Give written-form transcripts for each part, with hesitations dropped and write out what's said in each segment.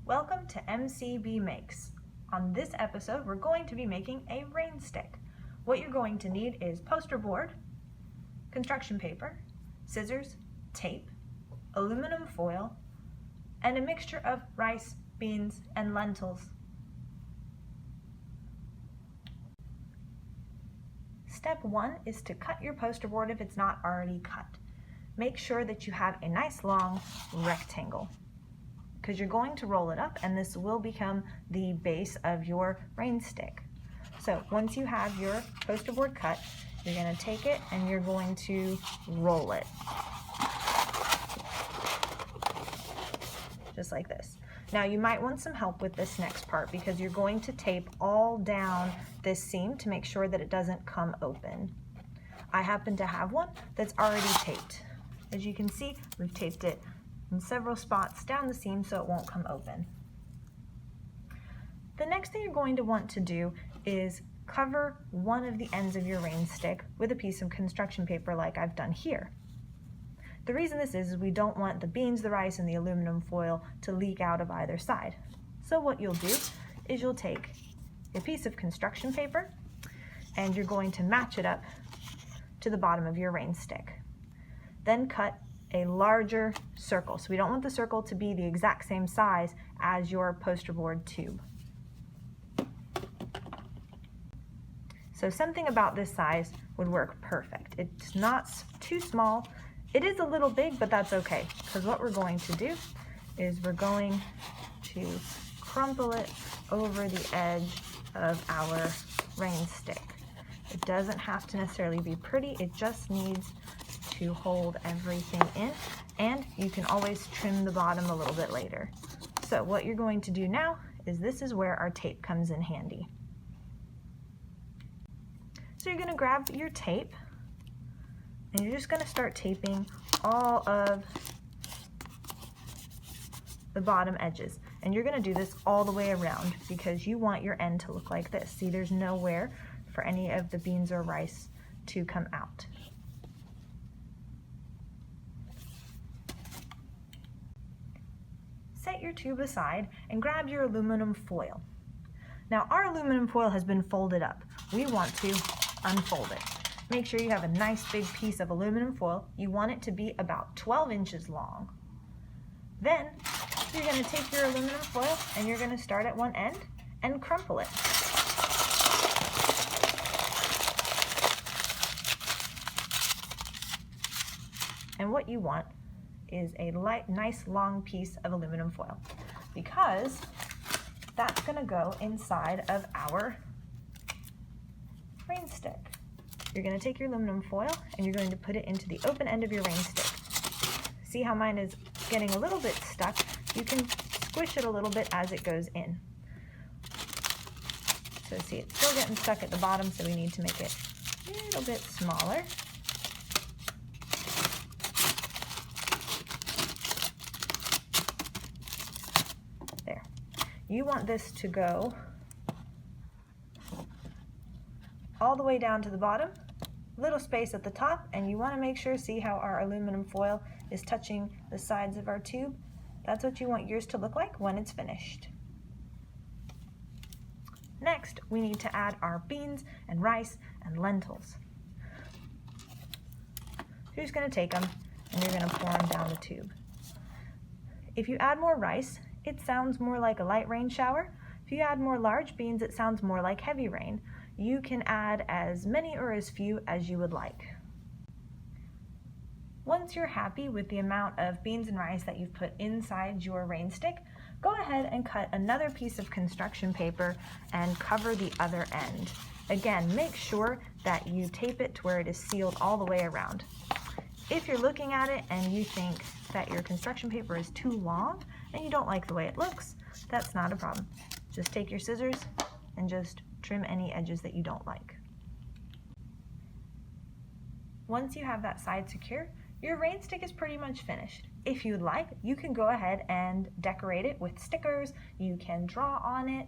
Welcome to MCB Makes. On this episode, we're going to be making a rain stick. What you're going to need is poster board, construction paper, scissors, tape, aluminum foil, and a mixture of rice, beans, and lentils. Step 1 is to cut your poster board if it's not already cut. Make sure that you have a nice long rectangle, because you're going to roll it up and this will become the base of your rain stick. So once you have your poster board cut, you're going to take it and you're going to roll it. Just like this. Now you might want some help with this next part because you're going to tape all down this seam to make sure that it doesn't come open. I happen to have one that's already taped. As you can see, we've taped it in several spots down the seam so it won't come open. The next thing you're going to want to do is cover one of the ends of your rain stick with a piece of construction paper like I've done here. The reason this is we don't want the beans, the rice, and the aluminum foil to leak out of either side. So what you'll do is you'll take a piece of construction paper and you're going to match it up to the bottom of your rain stick. Then cut a larger circle. So we don't want the circle to be the exact same size as your poster board tube. So something about this size would work perfect. It's not too small. It is a little big, but that's okay, because what we're going to do is we're going to crumple it over the edge of our rain stick. It doesn't have to necessarily be pretty, it just needs to hold everything in, and you can always trim the bottom a little bit later. So what you're going to do now is this is where our tape comes in handy. So you're going to grab your tape and you're just going to start taping all of the bottom edges. And you're going to do this all the way around because you want your end to look like this. See, there's nowhere for any of the beans or rice to come out. Set your tube aside and grab your aluminum foil. Now our aluminum foil has been folded up. We want to unfold it. Make sure you have a nice big piece of aluminum foil. You want it to be about 12 inches long. Then you're going to take your aluminum foil and you're going to start at one end and crumple it. And what you want is a light, nice long piece of aluminum foil because that's going to go inside of our rain stick. You're going to take your aluminum foil and you're going to put it into the open end of your rain stick. See how mine is getting a little bit stuck? You can squish it a little bit as it goes in. So see, it's still getting stuck at the bottom, so we need to make it a little bit smaller. There. You want this to go all the way down to the bottom, little space at the top, and you want to make sure, see how our aluminum foil is touching the sides of our tube? That's what you want yours to look like when it's finished. Next, we need to add our beans and rice and lentils. You're just going to take them and you're going to pour them down the tube. If you add more rice, it sounds more like a light rain shower. If you add more large beans, it sounds more like heavy rain. You can add as many or as few as you would like. Once you're happy with the amount of beans and rice that you've put inside your rain stick, go ahead and cut another piece of construction paper and cover the other end. Again, make sure that you tape it to where it is sealed all the way around. If you're looking at it and you think that your construction paper is too long and you don't like the way it looks, that's not a problem. Just take your scissors and just trim any edges that you don't like. Once you have that side secure, your rain stick is pretty much finished. If you'd like, you can go ahead and decorate it with stickers, you can draw on it,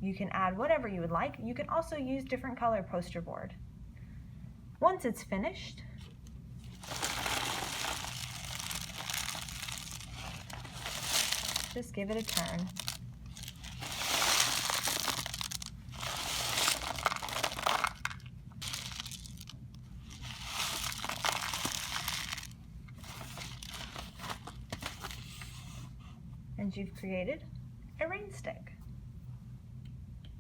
you can add whatever you would like. You can also use different color poster board. Once it's finished, Just give it a turn. And you've created a rain stick.